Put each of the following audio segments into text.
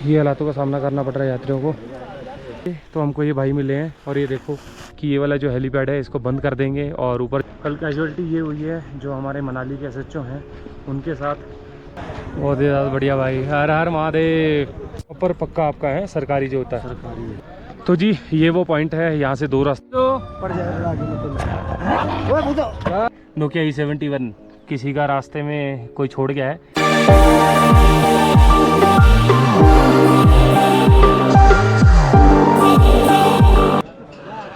ये हालातों का सामना करना पड़ रहा है यात्रियों को। तो हमको ये भाई मिले हैं और ये देखो कि ये वाला जो हेलीपैड है इसको बंद कर देंगे। और ऊपर कल कैजुअलिटी ये हुई है जो हमारे मनाली के SHO हैं उनके साथ। बहुत ही ज़्यादा बढ़िया भाई, हर हर महादेव। ऊपर पक्का आपका है सरकारी जो होता है सरकारी। तो जी ये वो पॉइंट है, यहाँ से 2 रास्ते पड़ जाएगा। नोकिया E71 किसी का रास्ते में कोई छोड़ गया है।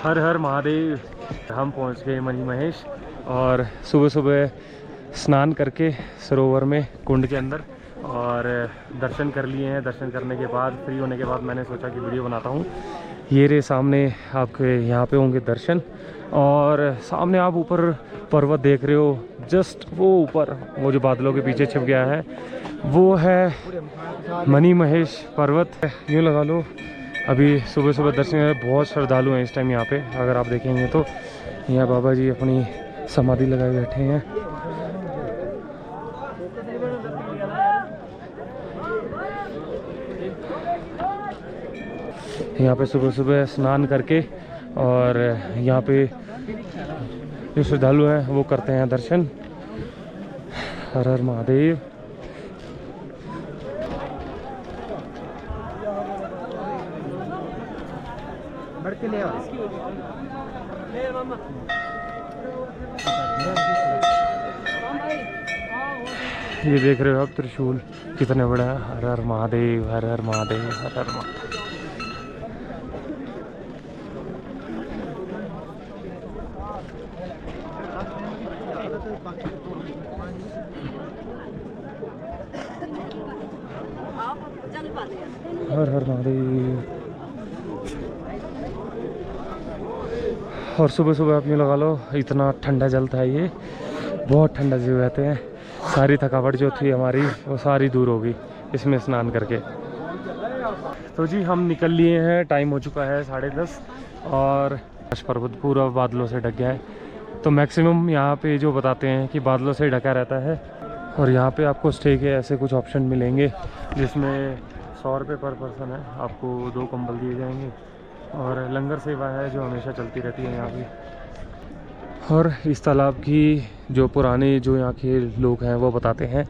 हर हर महादेव। हम पहुंच गए मनी महेश और सुबह सुबह स्नान करके सरोवर में कुंड के अंदर और दर्शन कर लिए हैं। दर्शन करने के बाद फ्री होने के बाद मैंने सोचा कि वीडियो बनाता हूं। ये रे सामने आपके यहाँ पे होंगे दर्शन और सामने आप ऊपर पर्वत देख रहे हो। जस्ट वो ऊपर वो जो बादलों के पीछे छिप गया है वो है मनी महेश पर्वत। यूँ लगा लो अभी सुबह सुबह दर्शन है। बहुत श्रद्धालु हैं इस टाइम यहाँ पे। अगर आप देखेंगे तो यहाँ बाबा जी अपनी समाधि लगाए बैठे हैं। यहाँ पे सुबह सुबह स्नान करके और यहाँ पे जो श्रद्धालु हैं वो करते हैं दर्शन। हर हर महादेव। ये देख रहे हो आप त्रिशूल कितने बड़ा है। हर हर महादेव, हर हर महादेव, हर हर महादेव। हर हर महादेव। और सुबह सुबह आप यूँ लगा लो इतना ठंडा जल था, ये बहुत ठंडा जी बहते हैं। सारी थकावट जो थी हमारी वो सारी दूर होगी इसमें स्नान करके। तो जी हम निकल लिए हैं, टाइम हो चुका है 10:30 और पर्वत पूरा बादलों से ढक गया है। तो मैक्सिमम यहाँ पे जो बताते हैं कि बादलों से ढका रहता है। और यहाँ पे आपको स्टे के ऐसे कुछ ऑप्शन मिलेंगे जिसमें 100 रुपये पर पर्सन है। आपको 2 कंबल दिए जाएंगे और लंगर सेवा है जो हमेशा चलती रहती है यहाँ पे। और इस तालाब की जो पुराने जो यहाँ के लोग हैं वो बताते हैं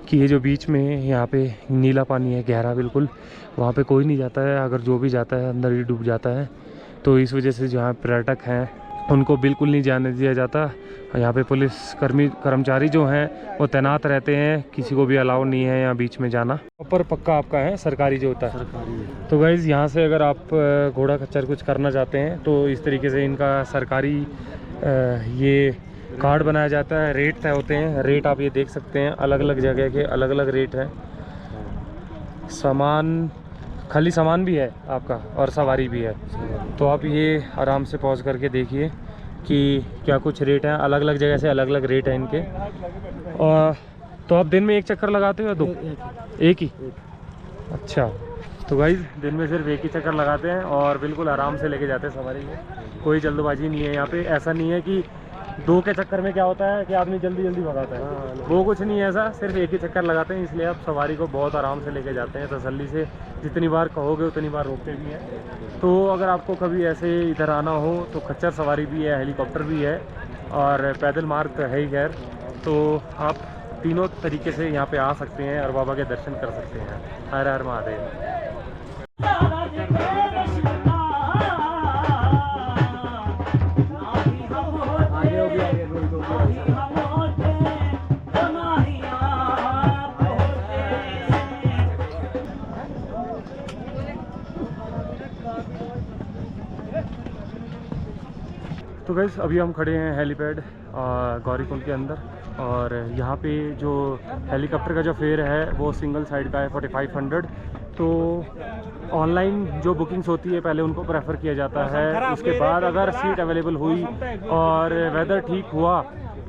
कि ये जो बीच में यहाँ पे नीला पानी है गहरा बिल्कुल, वहाँ पे कोई नहीं जाता है। अगर जो भी जाता है अंदर ही डूब जाता है। तो इस वजह से जहाँ पर्यटक हैं उनको बिल्कुल नहीं जाने दिया जाता। यहाँ पे पुलिस कर्मचारी जो हैं वो तैनात रहते हैं। किसी को भी अलाउ नहीं है यहाँ बीच में जाना। ऊपर पक्का आपका है सरकारी जो होता है सरकारी। तो गाइज़ यहाँ से अगर आप घोड़ा खच्चर कुछ करना चाहते हैं तो इस तरीके से इनका सरकारी ये कार्ड बनाया जाता है। रेट तय होते हैं। रेट आप ये देख सकते हैं, अलग अलग जगह के अलग अलग रेट हैं। सामान खाली सामान भी है आपका और सवारी भी है। तो आप ये आराम से पॉज करके देखिए कि क्या कुछ रेट हैं। अलग अलग जगह से अलग अलग रेट हैं इनके। और तो आप दिन में 1 चक्कर लगाते हो या 2? एक ही। अच्छा तो गाइज़ दिन में सिर्फ 1 ही चक्कर लगाते हैं और बिल्कुल आराम से लेके जाते हैं सवारी को। कोई जल्दबाजी नहीं है यहाँ पे। ऐसा नहीं है कि 2 के चक्कर में क्या होता है कि आदमी जल्दी जल्दी भगाता है। वो कुछ नहीं है ऐसा, सिर्फ 1 ही चक्कर लगाते हैं। इसलिए आप सवारी को बहुत आराम से लेके जाते हैं, तसल्ली से। जितनी बार कहोगे उतनी बार रोकते भी हैं। तो अगर आपको कभी ऐसे इधर आना हो तो खच्चर सवारी भी है, हेलीकॉप्टर भी है और पैदल मार्ग तो है ही खैर। तो आप तीनों तरीके से यहाँ पे आ सकते हैं और बाबा के दर्शन कर सकते हैं। हर हर महादेव। तो गाइस अभी हम खड़े हैं हेलीपैड गौरीकुंड के अंदर। और यहाँ पे जो हेलीकॉप्टर का जो फेयर है वो सिंगल साइड का है 4500। तो ऑनलाइन जो बुकिंग्स होती है पहले उनको प्रेफर किया जाता है। उसके बाद अगर सीट अवेलेबल हुई और वेदर ठीक हुआ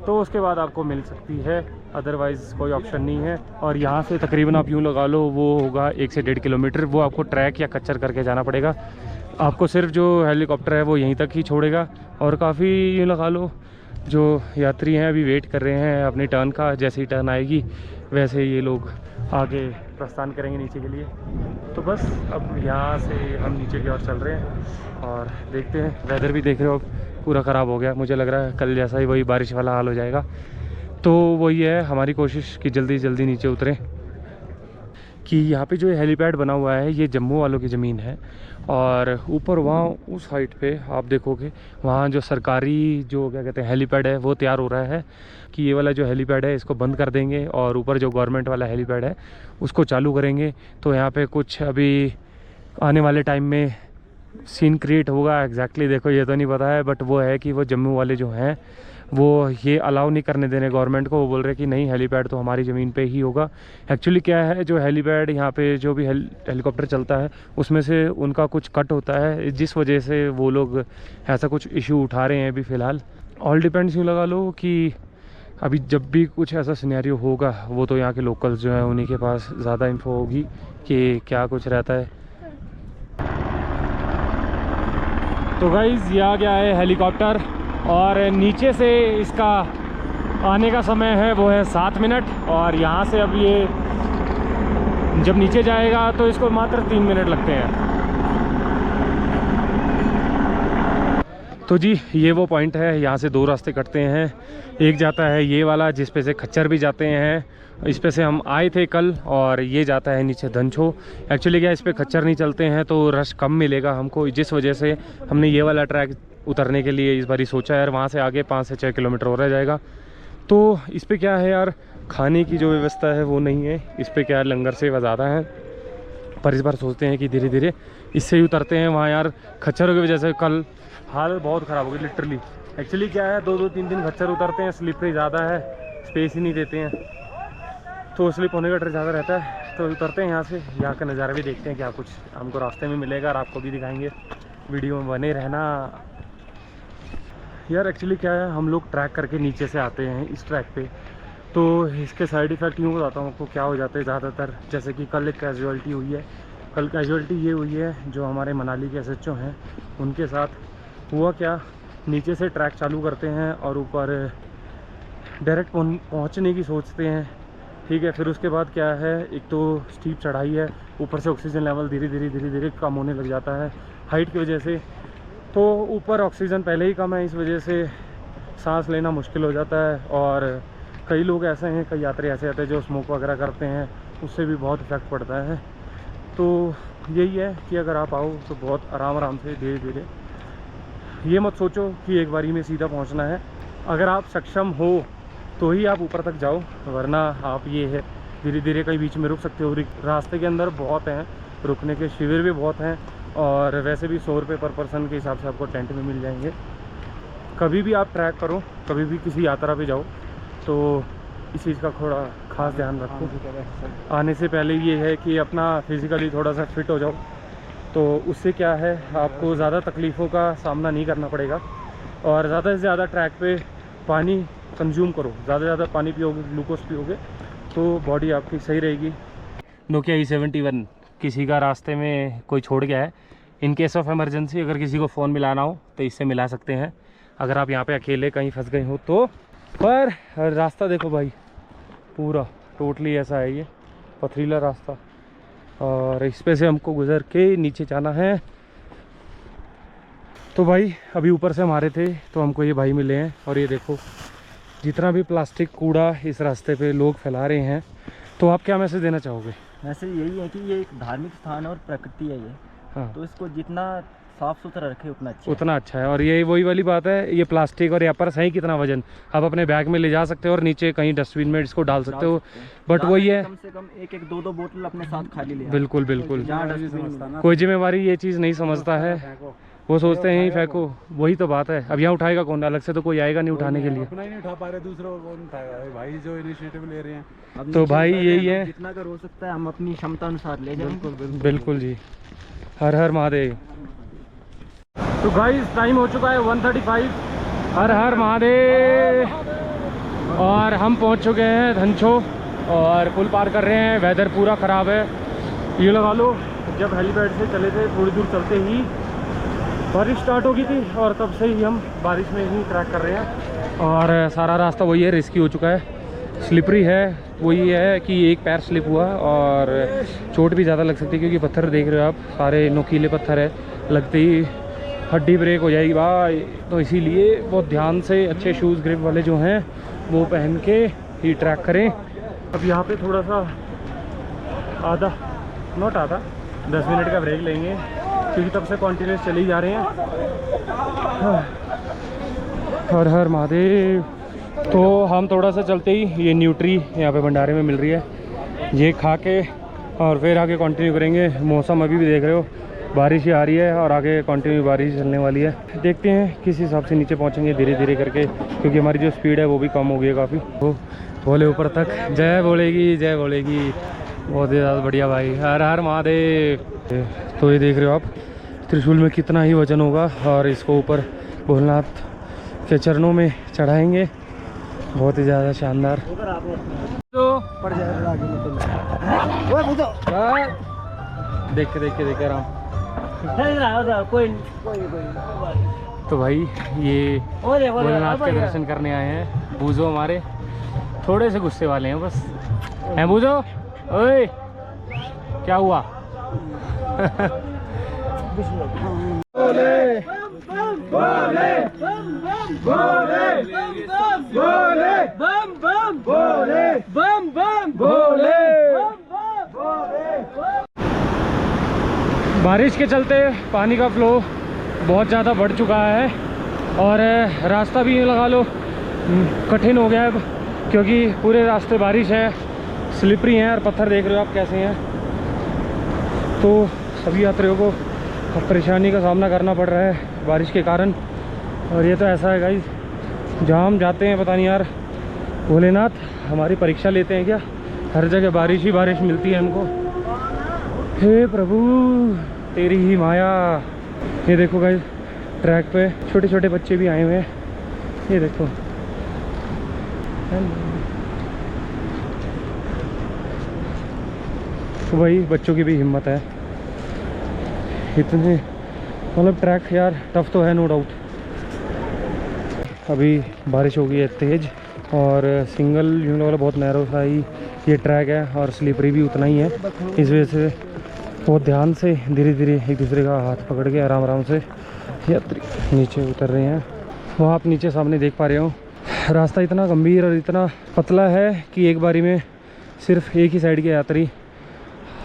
तो उसके बाद आपको मिल सकती है, अदरवाइज़ कोई ऑप्शन नहीं है। और यहाँ से तकरीबन आप यूँ लगा लो वो होगा 1 से 1.5 किलोमीटर। वो आपको ट्रैक या कच्चर करके जाना पड़ेगा। आपको सिर्फ जो हेलीकॉप्टर है वो यहीं तक ही छोड़ेगा। और काफ़ी यूँ लगा लो जो यात्री हैं अभी वेट कर रहे हैं अपनी टर्न का। जैसे ही टर्न आएगी वैसे ये लोग आगे प्रस्थान करेंगे नीचे के लिए। तो बस अब यहाँ से हम नीचे की ओर चल रहे हैं और देखते हैं। वेदर भी देख रहे हो अब पूरा ख़राब हो गया, मुझे लग रहा है कल जैसा ही वही बारिश वाला हाल हो जाएगा। तो वही है हमारी कोशिश कि जल्दी जल्दी नीचे उतरें। कि यहाँ पे जो हेलीपैड बना हुआ है ये जम्मू वालों की ज़मीन है, और ऊपर वहाँ उस हाइट पे आप देखोगे वहाँ जो सरकारी जो क्या कहते हैं हेलीपैड है वो तैयार हो रहा है। कि ये वाला जो हेलीपैड है इसको बंद कर देंगे और ऊपर जो गवर्नमेंट वाला हेलीपैड है उसको चालू करेंगे। तो यहाँ पे कुछ अभी आने वाले टाइम में सीन क्रिएट होगा। एग्जैक्टली देखो ये तो नहीं पता है, बट वो है कि वो जम्मू वाले जो हैं वो ये अलाउ नहीं करने देने गवर्नमेंट को। वो बोल रहे कि नहीं, हेलीपैड तो हमारी ज़मीन पे ही होगा। एक्चुअली क्या है, जो हेलीपैड यहाँ पे जो भी हेलीकॉप्टर चलता है उसमें से उनका कुछ कट होता है, जिस वजह से वो लोग ऐसा कुछ इशू उठा रहे हैं अभी फ़िलहाल। ऑल डिपेंड्स यूँ लगा लो कि अभी जब भी कुछ ऐसा सिनेरियो होगा वो तो यहाँ के लोकल्स जो हैं उन्हीं के पास ज़्यादा इन्फो होगी कि क्या कुछ रहता है। तो गाइज़ ये आ गया है हेलीकॉप्टर, और नीचे से इसका आने का समय है वो है 7 मिनट, और यहाँ से अब ये जब नीचे जाएगा तो इसको मात्र 3 मिनट लगते हैं। तो जी ये वो पॉइंट है, यहाँ से 2 रास्ते कटते हैं। एक जाता है ये वाला जिस पे से खच्चर भी जाते हैं, इस पे से हम आए थे कल, और ये जाता है नीचे धनछो। एक्चुअली क्या इस पे खच्चर नहीं चलते हैं तो रश कम मिलेगा हमको, जिस वजह से हमने ये वाला ट्रैक उतरने के लिए इस बार ही सोचा है। यार वहाँ से आगे 5 से 6 किलोमीटर और रह जाएगा। तो इस पे क्या है यार, खाने की जो व्यवस्था है वो नहीं है। इस पे क्या है, लंगर सेवा ज़्यादा है, पर इस बार सोचते हैं कि धीरे धीरे इससे ही उतरते हैं। वहाँ यार खच्चरों की वजह से कल हाल बहुत ख़राब हो गई लिटरली। एक्चुअली क्या है, 2-2 3-3 खच्चर उतरते हैं, स्लिपरी ज़्यादा है, स्पेस ही नहीं देते हैं, तो स्लिप होने का डर ज़्यादा रहता है। तो उतरते हैं यहाँ से, यहाँ का नज़ारा भी देखते हैं क्या कुछ हमको रास्ते में मिलेगा, और आपको भी दिखाएंगे। वीडियो में बने रहना। यार एक्चुअली क्या है, हम लोग ट्रैक करके नीचे से आते हैं इस ट्रैक पे, तो इसके साइड इफ़ेक्ट यूँ बताता हूँ आपको क्या हो जाते हैं ज़्यादातर। जैसे कि कल एक कैजुअलिटी हुई है। कल कैजुअलिटी ये हुई है, जो हमारे मनाली के SHO हैं उनके साथ हुआ क्या, नीचे से ट्रैक चालू करते हैं और ऊपर डायरेक्ट पहुँचने की सोचते हैं, ठीक है। फिर उसके बाद क्या है, एक तो स्टीप चढ़ाई है, ऊपर से ऑक्सीजन लेवल धीरे धीरे कम होने लग जाता है हाइट की वजह से। तो ऊपर ऑक्सीजन पहले ही कम है, इस वजह से सांस लेना मुश्किल हो जाता है। और कई लोग ऐसे हैं, कई यात्री ऐसे आते हैं जो स्मोक वगैरह करते हैं, उससे भी बहुत इफेक्ट पड़ता है। तो यही है कि अगर आप आओ तो बहुत आराम से धीरे धीरे, ये मत सोचो कि एक बारी में सीधा पहुंचना है। अगर आप सक्षम हो तो ही आप ऊपर तक जाओ, वरना आप ये है धीरे धीरे कहीं बीच में रुक सकते हो। रास्ते के अंदर बहुत हैं, रुकने के शिविर भी बहुत हैं, और वैसे भी 100 रुपये पर पर्सन के हिसाब से आपको टेंट में मिल जाएंगे। कभी भी आप ट्रैक करो, कभी भी किसी यात्रा पे जाओ तो इस चीज़ का थोड़ा खास ध्यान रखो। आने से पहले ये है कि अपना फिज़िकली थोड़ा सा फिट हो जाओ, तो उससे क्या है आपको ज़्यादा तकलीफ़ों का सामना नहीं करना पड़ेगा। और ज़्यादा से ज़्यादा ट्रैक पे पानी कंज्यूम करो, ज़्यादा से ज़्यादा पानी पियोगे, ग्लूकोज पियोगे तो बॉडी आपकी सही रहेगी। नोकिया E71 किसी का रास्ते में कोई छोड़ गया है, इन केस ऑफ इमरजेंसी अगर किसी को फ़ोन मिलाना हो तो इससे मिला सकते हैं, अगर आप यहाँ पे अकेले कहीं फंस गए हो तो। पर रास्ता देखो भाई, पूरा टोटली ऐसा है, ये पथरीला रास्ता, और इस पे से हमको गुजर के नीचे जाना है। तो भाई अभी ऊपर से हमारे थे तो हमको ये भाई मिले हैं, और ये देखो जितना भी प्लास्टिक कूड़ा इस रास्ते पे लोग फैला रहे हैं। तो आप क्या मैसेज देना चाहोगे? मैसेज यही है कि ये एक धार्मिक स्थान है और प्रकृति है ये, हाँ, तो इसको जितना साफ सुथरा रखे उतना अच्छा है। और ये वही वाली बात है, ये प्लास्टिक और यहाँ पर सही कितना वजन आप अपने बैग में ले जा सकते हो और नीचे कहीं डस्टबिन में इसको डाल सकते हो, बट वही है कम से कम 1-2 बोतल अपने साथ खाली ले। बिल्कुल कोई जिम्मेवारी ये चीज़ नहीं समझता है, वो सोचते हैं ही फेंको। वही तो बात है, अब यहाँ उठाएगा कौन, अलग से तो कोई आएगा नहीं उठाने के लिए, अपना ही नहीं उठा पा रहे, दूसरों को कौन उठाएगा भाई जो इनिशिएटिव ले रहे हैं। तो भाई यही है, जितना कर हो सकता है हम अपनी क्षमता अनुसार ले जाएं। बिल्कुल जी। हर हर महादेव। तो गाइस टाइम हो चुका है 1:35। हर हर महादेव। और हम पहुंच चुके हैं धनछो और पुल पार कर रहे हैं। वेदर पूरा ख़राब है, ये लगा लो जब हेलीपैड से चले थे थोड़ी दूर चलते ही बारिश स्टार्ट हो गई थी, और तब से ही हम बारिश में ही ट्रैक कर रहे हैं। और सारा रास्ता वही है, रिस्की हो चुका है, स्लिपरी है वो ये है कि एक पैर स्लिप हुआ और चोट भी ज़्यादा लग सकती है, क्योंकि पत्थर देख रहे हो आप, सारे नुकीले पत्थर है, लगते ही हड्डी ब्रेक हो जाएगी भाई। तो इसीलिए बहुत ध्यान से अच्छे शूज़ ग्रिप वाले जो हैं वो पहन के ही ट्रैक करें। अब यहाँ पे थोड़ा सा आधा 10 मिनट का ब्रेक लेंगे, क्योंकि तब से कॉन्टिन्यूस चले ही जा रहे हैं। हर हर महादेव। तो हम थोड़ा सा चलते ही ये न्यूट्री यहाँ पे भंडारे में मिल रही है, ये खा के और फिर आगे कंटिन्यू करेंगे। मौसम अभी भी देख रहे हो बारिश ही आ रही है और आगे कंटिन्यू बारिश चलने वाली है। देखते हैं किस हिसाब से नीचे पहुँचेंगे धीरे धीरे करके, क्योंकि हमारी जो स्पीड है वो भी कम हो गई है काफ़ी। वो बोले ऊपर तक जय बोलेगी, जय बोलेगी। बहुत ही ज़्यादा बढ़िया भाई, हर हर महादेव। तो ये देख रहे हो आप त्रिशूल में कितना ही वजन होगा, और इसको ऊपर भोलेनाथ के चरणों में चढ़ाएंगे। बहुत ही ज़्यादा शानदार। तो देख के आराम। तो भाई ये भोलेनाथ के दर्शन करने आए हैं। बूझो हमारे थोड़े से गुस्से वाले हैं बस, हैं बूझो? ओए क्या हुआ? बोले बोले बोले बोले बम बम बोले बम बम बोले। बारिश के चलते पानी का फ्लो बहुत ज़्यादा बढ़ चुका है, और रास्ता भी लगा लो कठिन हो गया है, क्योंकि पूरे रास्ते बारिश है, स्लिपरी हैं, और पत्थर देख रहे हो आप कैसे हैं। तो सभी यात्रियों को परेशानी का सामना करना पड़ रहा है बारिश के कारण। और ये तो ऐसा है गाइस, जहाँ हम जाते हैं पता नहीं यार भोलेनाथ हमारी परीक्षा लेते हैं क्या? हर जगह बारिश ही बारिश मिलती है हमको। हे प्रभु तेरी ही माया। ये देखो गाइस ट्रैक पे छोटे छोटे बच्चे भी आए हुए हैं, ये देखो। तो भाई बच्चों की भी हिम्मत है, इतने मतलब ट्रैक यार टफ तो है नो डाउट। अभी बारिश हो गई है तेज़, और सिंगल यूनिट वाला बहुत नैरो सा ही ये ट्रैक है, और स्लिपरी भी उतना ही है। इस वजह से बहुत ध्यान से धीरे धीरे एक दूसरे का हाथ पकड़ के आराम आराम से यात्री नीचे उतर रहे हैं। वहाँ आप नीचे सामने देख पा रहे हो, रास्ता इतना गंभीर और इतना पतला है कि एक बारी में सिर्फ एक ही साइड के यात्री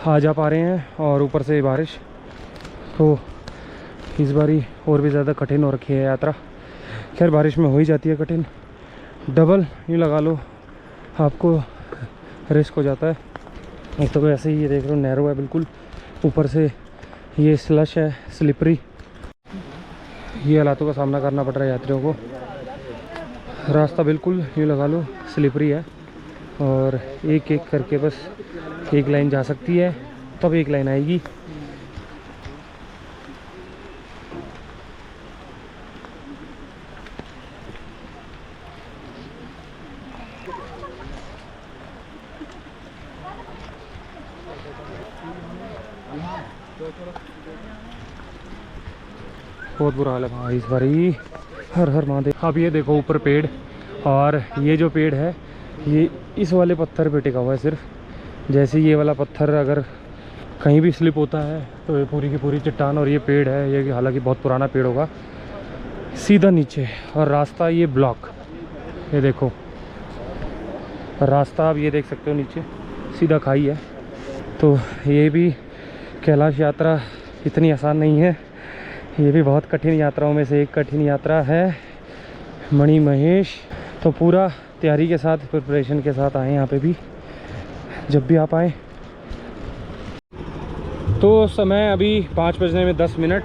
आ जा पा रहे हैं, और ऊपर से बारिश, तो इस बारी और भी ज़्यादा कठिन हो रखी है यात्रा। खैर बारिश में हो ही जाती है कठिन, डबल यूँ लगा लो आपको रिस्क हो जाता है। एक तो ऐसे ही ये देख लो नैरो है बिल्कुल, ऊपर से ये स्लश है स्लिपरी, ये हालातों का सामना करना पड़ रहा है यात्रियों को। रास्ता बिल्कुल यूँ लगा लो स्लिपरी है, और एक एक करके बस एक लाइन जा सकती है, तब एक लाइन आएगी। बहुत बुरा हाल है भाई इस बारी, हर हर महादेव। अब ये देखो ऊपर पेड़, और ये जो पेड़ है ये इस वाले पत्थर पे टिका हुआ है सिर्फ। जैसे ये वाला पत्थर अगर कहीं भी स्लिप होता है तो ये पूरी की पूरी चट्टान, और ये पेड़ है ये हालांकि बहुत पुराना पेड़ होगा, सीधा नीचे। और रास्ता ये ब्लॉक, ये देखो रास्ता आप ये देख सकते हो, नीचे सीधा खाई है। तो ये भी कैलाश यात्रा इतनी आसान नहीं है, ये भी बहुत कठिन यात्राओं में से एक कठिन यात्रा है मणि महेश। तो पूरा तैयारी के साथ प्रिपरेशन के साथ आए यहाँ पे भी, जब भी आप आए। तो समय अभी 5 बजने में 10 मिनट,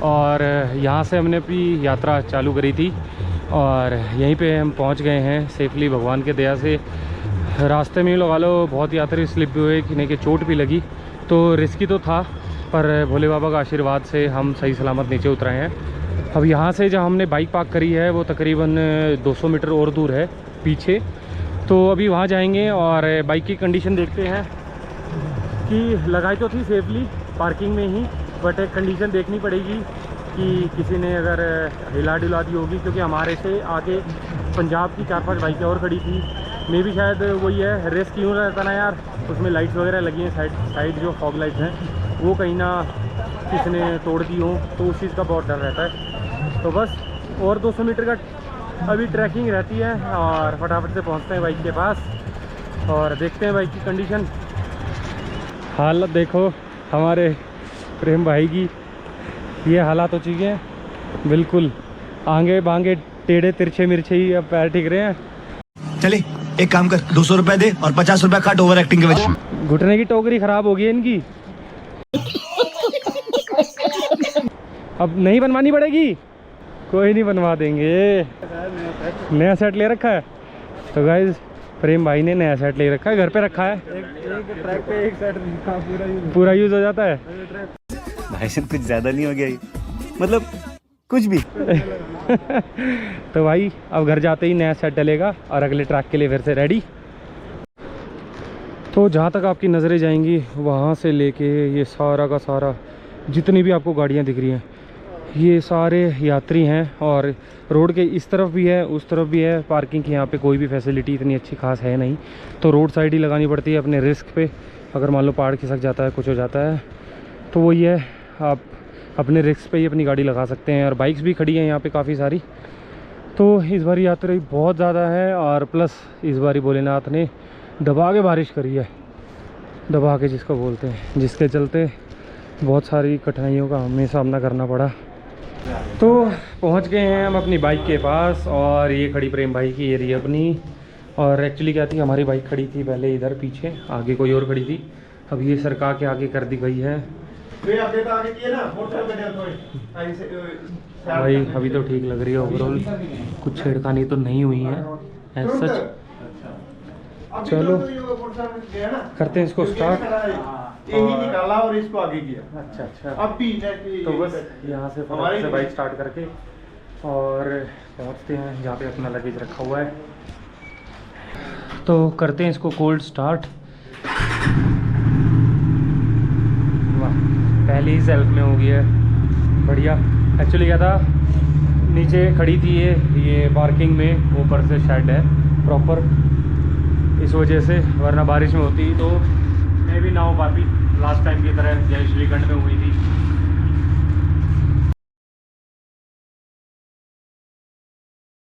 और यहाँ से हमने अपनी यात्रा चालू करी थी, और यहीं पे हम पहुँच गए हैं सेफली भगवान के दया से। रास्ते में लगा लो बहुत यात्री स्लिप भी हुए, किन्हीं के चोट भी लगी, तो रिस्की तो था, पर भोले बाबा का आशीर्वाद से हम सही सलामत नीचे उतरे हैं। अब यहाँ से जहाँ हमने बाइक पार्क करी है वो तकरीबन 200 मीटर और दूर है पीछे, तो अभी वहाँ जाएंगे और बाइक की कंडीशन देखते हैं कि लगाई तो थी सेफली पार्किंग में ही, बट एक कंडीशन देखनी पड़ेगी कि किसी ने अगर हिला डुला दी होगी, क्योंकि हमारे से आगे पंजाब की 4-5 बाइकें और खड़ी थी मे भी शायद वही है, रेस क्यों रहता ना यार, उसमें लाइट्स वगैरह लगी हैं साइड जो फॉग लाइट्स हैं वो कहीं ना किसने तोड़ दी हो, तो उस चीज़ का बहुत डर रहता है। तो बस और 200 मीटर का अभी ट्रैकिंग रहती है और फटाफट से पहुंचते हैं बाइक के पास और देखते हैं बाइक की कंडीशन। हालत देखो हमारे प्रेम भाई की, ये हालात हो चुके हैं बिल्कुल, आगे बांगे टेढ़े तिरछे मिर्चे ही अब पैर टिक रहे हैं। चले एक काम कर, 200 रुपए दे और 50 रुपए काट ओवर एक्टिंग के वजह। घुटने की टोकरी खराब हो गई है इनकी, अब नहीं बनवानी पड़ेगी, कोई नहीं बनवा देंगे, नया सेट ले रखा है। तो गाइज प्रेम भाई ने नया सेट ले रखा है, घर पे रखा है, एक ट्रैक पे एक सेट पूरा यूज हो जाता है। भाई साहब कुछ ज्यादा नहीं हो गया ये, मतलब कुछ भी। तो भाई अब घर जाते ही नया सेट डलेगा और अगले ट्रैक के लिए फिर से रेडी। तो जहाँ तक आपकी नज़रें जाएंगी वहाँ से लेके ये सारा का सारा जितनी भी आपको गाड़ियाँ दिख रही हैं ये सारे यात्री हैं, और रोड के इस तरफ भी है उस तरफ भी है। पार्किंग की यहाँ पे कोई भी फैसिलिटी इतनी अच्छी खास है नहीं, तो रोड साइड ही लगानी पड़ती है अपने रिस्क पे। अगर मान लो पहाड़ खिसक जाता है, कुछ हो जाता है, तो वही है, आप अपने रिस्क पे ही अपनी गाड़ी लगा सकते हैं। और बाइक्स भी खड़ी हैं यहाँ पे काफ़ी सारी। तो इस बार यात्री बहुत ज़्यादा है, और प्लस इस बार भोलेनाथ ने दबा के बारिश करी है, दबा के जिसको बोलते हैं, जिसके चलते बहुत सारी कठिनाइयों का हमें सामना करना पड़ा। तो पहुंच गए हैं हम अपनी बाइक के पास, और ये खड़ी प्रेम भाई की, ये रही अपनी। और एक्चुअली क्या थी, हमारी बाइक खड़ी थी पहले इधर पीछे, आगे कोई और खड़ी थी, अब ये सरका के आगे कर दी गई है। भाई अभी तो ठीक लग रही है ओवरऑल, कुछ छेड़खानी तो नहीं हुई है एज सच। चलो करते हैं इसको स्टार्ट। यही निकाला और इसको आगे किया। अच्छा अब भी तो बस यहाँ से फटाफट से बाइक स्टार्ट करके और पहुँचते हैं जहाँ पे अपना लगेज रखा हुआ है। तो करते हैं इसको कोल्ड स्टार्ट। वाह, पहली ही सेल्फ में हो गई है, बढ़िया। एक्चुअली क्या था, नीचे खड़ी थी ये पार्किंग में, ऊपर से शेड है प्रॉपर, इस वजह से, वरना बारिश में होती तो मैं भी ना हो पाती लास्ट टाइम की तरह जय श्रीखंड में हुई थी।